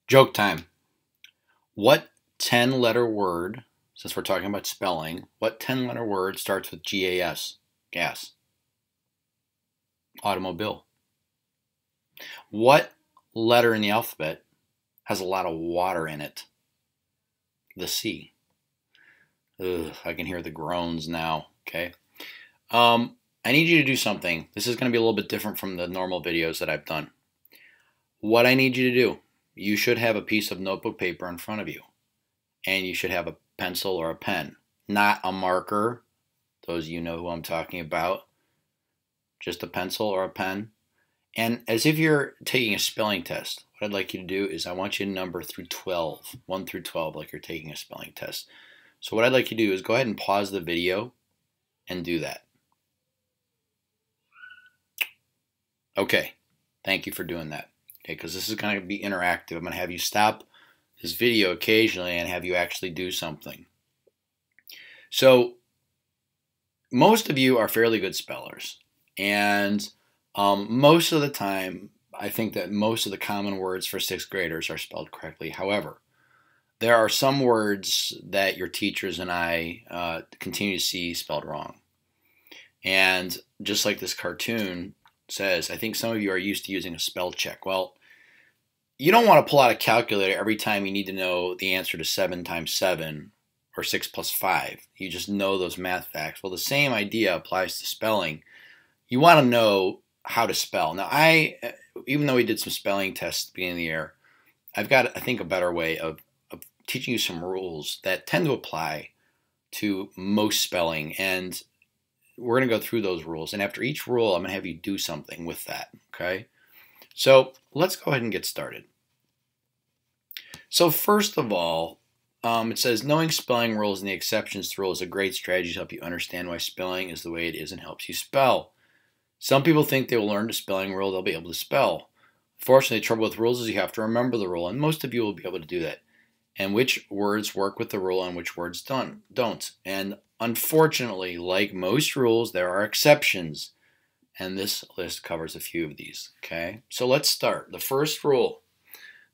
Joke time. What 10-letter word, since we're talking about spelling, what 10-letter word starts with GAS? Gas. Automobile. What letter in the alphabet has a lot of water in it? The C. Ugh, I can hear the groans now. Okay. I need you to do something. This is going to be a little bit different from the normal videos that I've done. What I need you to do, you should have a piece of notebook paper in front of you, and you should have a pencil or a pen, not a marker. Those of you know who I'm talking about. Just a pencil or a pen. And as if you're taking a spelling test, what I'd like you to do is I want you to number through 12, 1 through 12, like you're taking a spelling test. So what I'd like you to do is go ahead and pause the video and do that. Okay, thank you for doing that. Okay, because this is going to be interactive. I'm going to have you stop this video occasionally and have you actually do something. So most of you are fairly good spellers, and most of the time I think that most of the common words for 6th graders are spelled correctly. However, there are some words that your teachers and I continue to see spelled wrong. And just like this cartoon says, I think some of you are used to using a spell check. Well, you don't want to pull out a calculator every time you need to know the answer to 7 times 7 or 6 plus 5. You just know those math facts. Well, the same idea applies to spelling. You want to know how to spell. Now, even though we did some spelling tests at the beginning of the year, I've got, I think, a better way of teaching you some rules that tend to apply to most spelling. And we're going to go through those rules. And after each rule, I'm going to have you do something with that. Okay? So let's go ahead and get started. So first of all, it says, knowing spelling rules and the exceptions to rules is a great strategy to help you understand why spelling is the way it is and helps you spell. Some people think they will learn the spelling rule, they'll be able to spell. Fortunately, the trouble with rules is you have to remember the rule, and most of you will be able to do that. And which words work with the rule and which words don't. And unfortunately, like most rules, there are exceptions. And this list covers a few of these. Okay, so let's start. The first rule.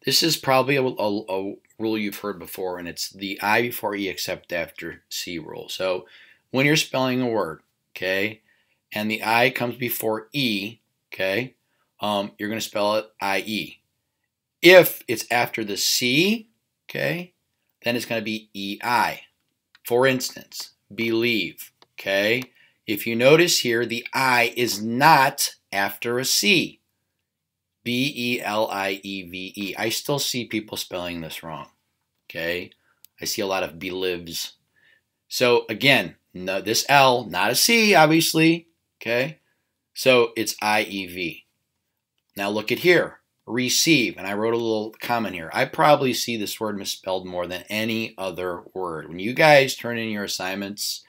This is probably a rule you've heard before, and it's the I before E except after C rule. So when you're spelling a word, okay, and the I comes before E, okay, you're going to spell it I-E. If it's after the C, okay, then it's going to be E-I. For instance, believe, okay? If you notice here, the I is not after a C. B-E-L-I-E-V-E. I still see people spelling this wrong, okay? I see a lot of believes. So again, no, this L, not a C, obviously, okay? So it's I-E-V. Now look at here, receive, and I wrote a little comment here. I probably see this word misspelled more than any other word. When you guys turn in your assignments,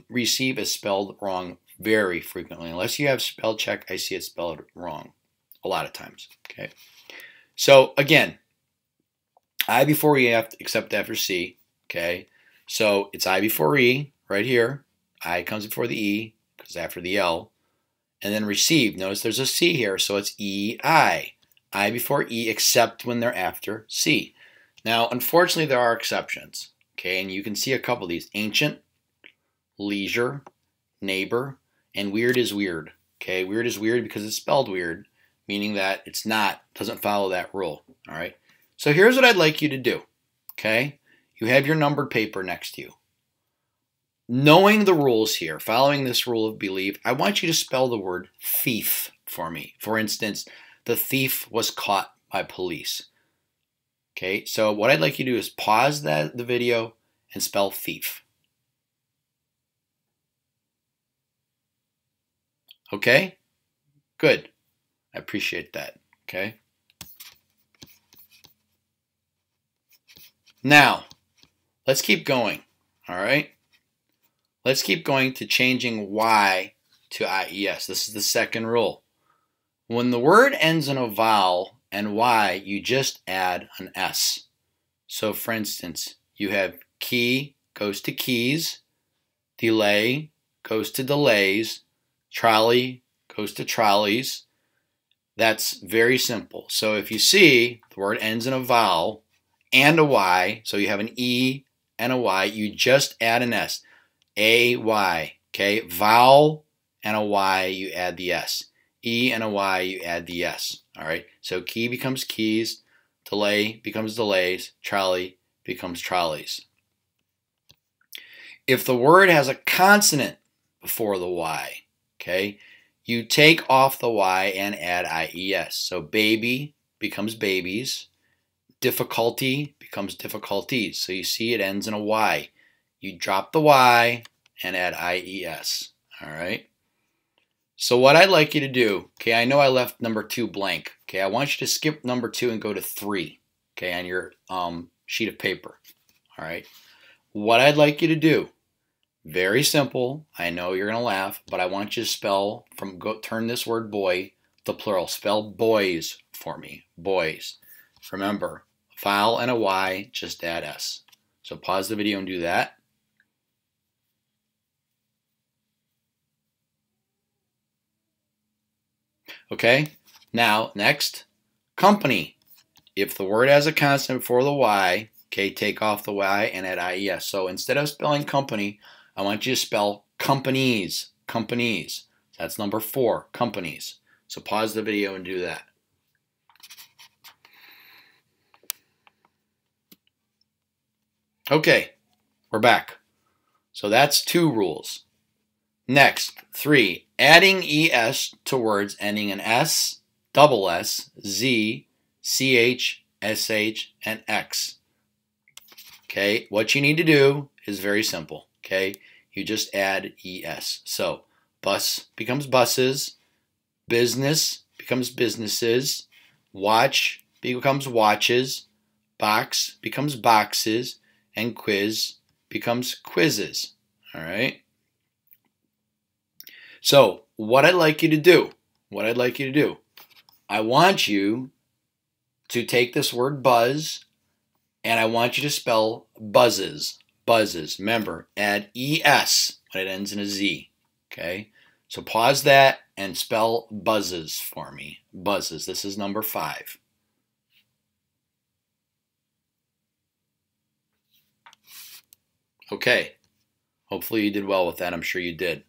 receive is spelled wrong very frequently. Unless you have spell check, I see it spelled wrong a lot of times. Okay. So again, I before E except after C. Okay. So it's I before E right here. I comes before the E because after the L. And then receive. Notice there's a C here, so it's E-I. I before E except when they're after C. Now, unfortunately, there are exceptions. Okay, and you can see a couple of these. Ancient, leisure, neighbor, and weird is weird. Okay, weird is weird because it's spelled weird, meaning that it's not, doesn't follow that rule. All right, so here's what I'd like you to do. Okay, you have your numbered paper next to you. Knowing the rules here, following this rule of believe, I want you to spell the word thief for me. For instance, the thief was caught by police. Okay, so what I'd like you to do is pause the video and spell thief. Okay? Good. I appreciate that. Okay? Now, let's keep going. All right? Let's keep going to changing Y to IES. This is the second rule. When the word ends in a vowel and Y, you just add an S. So for instance, you have key goes to keys, delay goes to delays, trolley goes to trolleys, That's very simple. So if you see the word ends in a vowel and a Y, so you have an E and a Y, you just add an S. A-Y, okay? Vowel and a Y, you add the S. E and a Y, you add the S, all right? So key becomes keys, delay becomes delays, trolley becomes trolleys. If the word has a consonant before the Y, okay, you take off the Y and add IES. So baby becomes babies. Difficulty becomes difficulties. So you see it ends in a Y. You drop the Y and add IES. All right. So what I'd like you to do, okay, I know I left number 2 blank. Okay, I want you to skip number 2 and go to 3, okay, on your sheet of paper. All right. What I'd like you to do, very simple. I know you're gonna laugh, but I want you to spell turn this word boy to plural. Spell boys for me. Boys. Remember, vowel and a Y, just add S. So pause the video and do that. Okay, now next, company. If the word has a consonant before the Y, okay, take off the Y and add IES. So instead of spelling company, I want you to spell companies. Companies. That's number 4, companies. So pause the video and do that. Okay, we're back. So that's 2 rules. Next, 3, adding ES to words ending in S, double S, Z, CH, SH, and X. Okay, what you need to do is very simple. Okay, you just add ES. So bus becomes buses, business becomes businesses, watch becomes watches, box becomes boxes, and quiz becomes quizzes. All right. So what I'd like you to do, I want you to take this word buzz and I want you to spell buzzes. Buzzes. Remember, add ES when it ends in a Z. Okay? So pause that and spell buzzes for me. Buzzes. This is number 5. Okay. Hopefully you did well with that. I'm sure you did.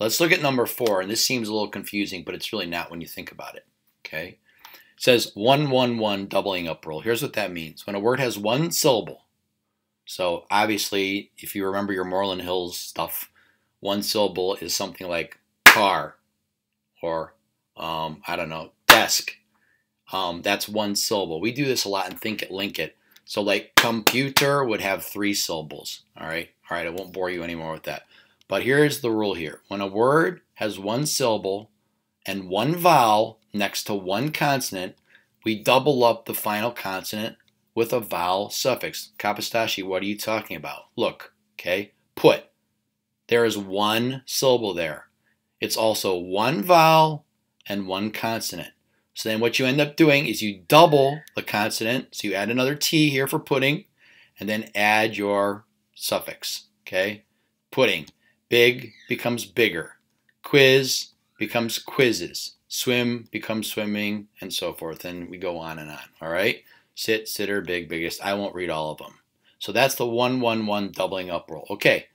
Let's look at number 4, and this seems a little confusing, but it's really not when you think about it. Okay? It says 1-1-1 doubling up rule. Here's what that means. When a word has one syllable, so obviously, if you remember your Moreland Hills stuff, one syllable is something like car or, I don't know, desk. That's one syllable. We do this a lot in Think It, Link It. So like computer would have 3 syllables. All right, I won't bore you anymore with that. But here's the rule here. When a word has one syllable and one vowel next to one consonant, we double up the final consonant with a vowel suffix. Kapistashi, what are you talking about? Look, okay, put. There is one syllable there. It's also one vowel and one consonant. So then what you end up doing is you double the consonant. So you add another T here for pudding, and then add your suffix, okay? Pudding. Big becomes bigger. Quiz becomes quizzes. Swim becomes swimming, and so forth. And we go on and on, all right? Sit, sitter, big, biggest. I won't read all of them. So that's the 1-1-1 doubling up rule. Okay,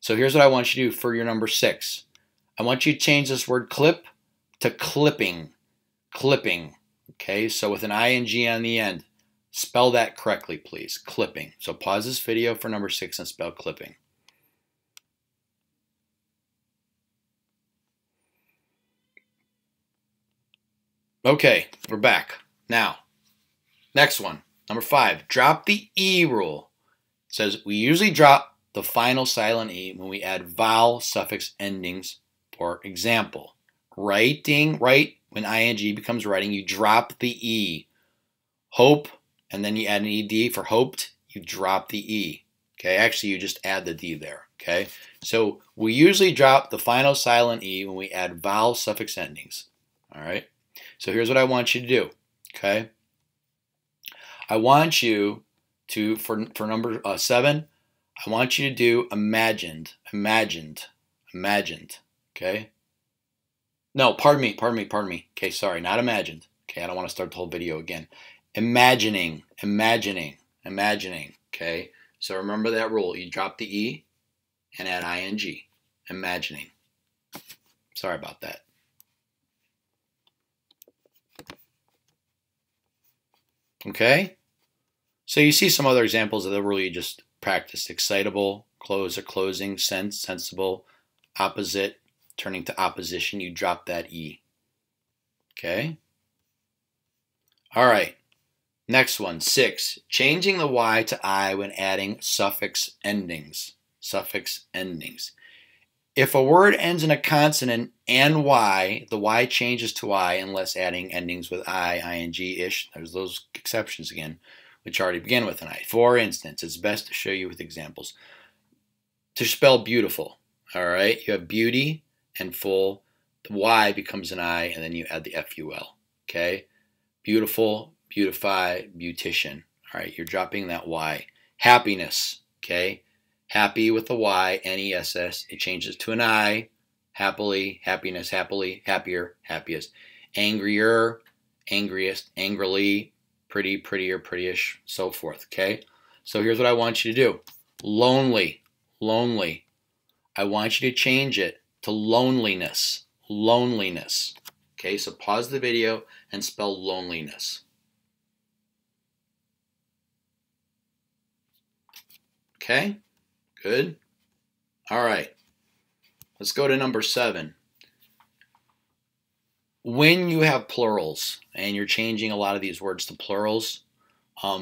so here's what I want you to do for your number 6. I want you to change this word clip to clipping. Clipping, okay? So with an ing on the end. Spell that correctly, please. Clipping. So pause this video for number 6 and spell clipping. Okay, we're back. Now, next one, number 5, drop the E rule. It says we usually drop the final silent E when we add vowel suffix endings. For example, writing, right, when ing becomes writing, you drop the E. Hope, and then you add an ED for hoped, you drop the E. Okay, actually you just add the D there. Okay, so we usually drop the final silent E when we add vowel suffix endings. All right. So here's what I want you to do, okay? I want you to, for number 7, I want you to do imagined, okay? No, pardon me. Okay, sorry, not imagined. Okay, I don't want to start the whole video again. Imagining, imagining, imagining. Okay, so remember that rule. You drop the E and add ing. Imagining. Sorry about that. Okay, so you see some other examples of the rule you just practiced. Excitable, close or closing, sense, sensible, opposite, turning to opposition. You drop that E. Okay. All right. Next one, 6. Changing the Y to I when adding suffix endings. Suffix endings. If a word ends in a consonant and Y, the Y changes to I unless adding endings with I, ing-ish. There's those exceptions again, which already begin with an I. For instance, it's best to show you with examples. To spell beautiful, all right, you have beauty and full. The Y becomes an I, and then you add the FUL, okay? Beautiful, beautify, beautician. All right, you're dropping that Y. Happiness, okay? Happy with the Y, N-E-S-S. It changes to an I. Happily, happiness, happily, happier, happiest. Angrier, angriest, angrily, pretty, prettier, prettyish, so forth, okay? So here's what I want you to do. Lonely, lonely. I want you to change it to loneliness, loneliness. Okay, so pause the video and spell loneliness. Okay, good. All right, let's go to number 7. When you have plurals and you're changing a lot of these words to plurals,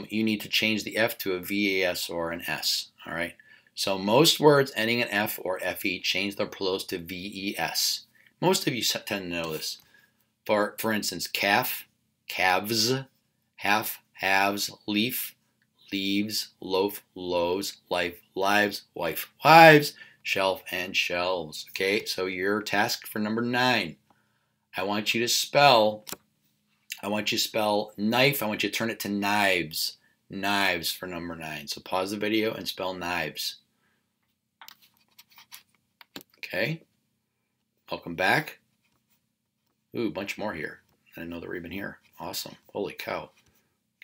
you need to change the F to a VAS or an S. All right, so most words ending in F or FE change their plurals to VES. Most of you tend to know this. For instance, calf, calves, half, halves, leaf, leaves, loaf, loaves, life, lives, wife, wives, shelf, and shelves. Okay, so your task for number 9. I want you to spell knife. I want you to turn it to knives. Knives for number 9. So pause the video and spell knives. Okay, welcome back. Ooh, a bunch more here. I didn't know they were even here. Awesome. Holy cow.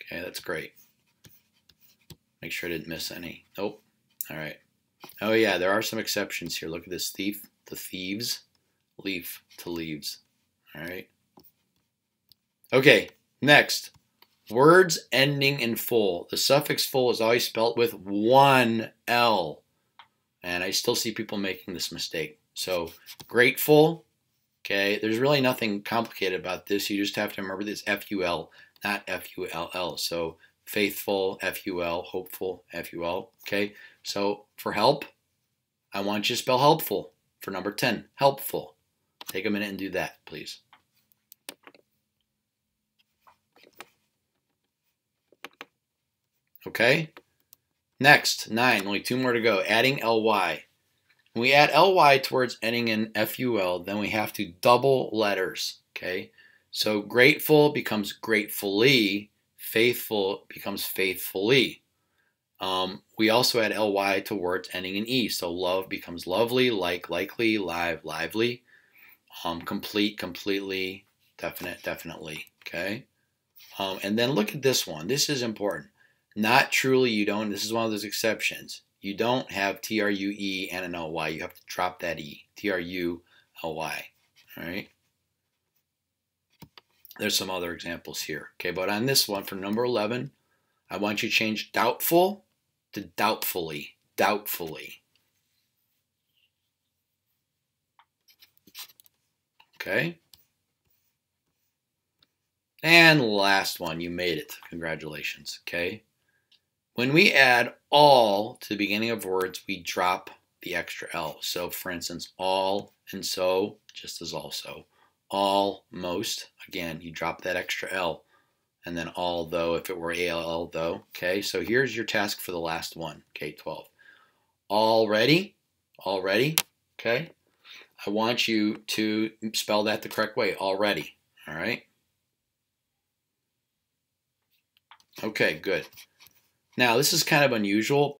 Okay, that's great. Make sure I didn't miss any. Nope. All right. Oh yeah, there are some exceptions here. Look at this. Thief to thieves. Leaf to leaves. All right. Okay, next. Words ending in full. The suffix full is always spelled with one L. And I still see people making this mistake. So grateful. Okay, there's really nothing complicated about this. You just have to remember this FUL, not FULL. So faithful, FUL, hopeful, FUL. Okay, so for help, I want you to spell helpful for number 10, helpful. Take a minute and do that, please. Okay, next, 9, only 2 more to go. Adding LY. When we add ly to words ending in ful, then we have to double letters. Okay, so grateful becomes gratefully, faithful becomes faithfully. We also add ly to words ending in e, so love becomes lovely, like, likely, live, lively, complete, completely, definite, definitely. Okay, and then look at this one. This is important. Not truly, you don't. This is one of those exceptions. You don't have TRUE and an LY. You have to drop that E. TRULY. All right. There's some other examples here. Okay, but on this one, for number 11, I want you to change doubtful to doubtfully. Doubtfully. Okay. And last one, you made it. Congratulations. Okay. When we add all to the beginning of words, we drop the extra L. So, for instance, all and so, just as also. Almost, again, you drop that extra L. And then although, if it were ALL, though. Okay, so here's your task for the last one, K-12. Already, okay? I want you to spell that the correct way, already, all right? Okay, good. Now, this is kind of unusual.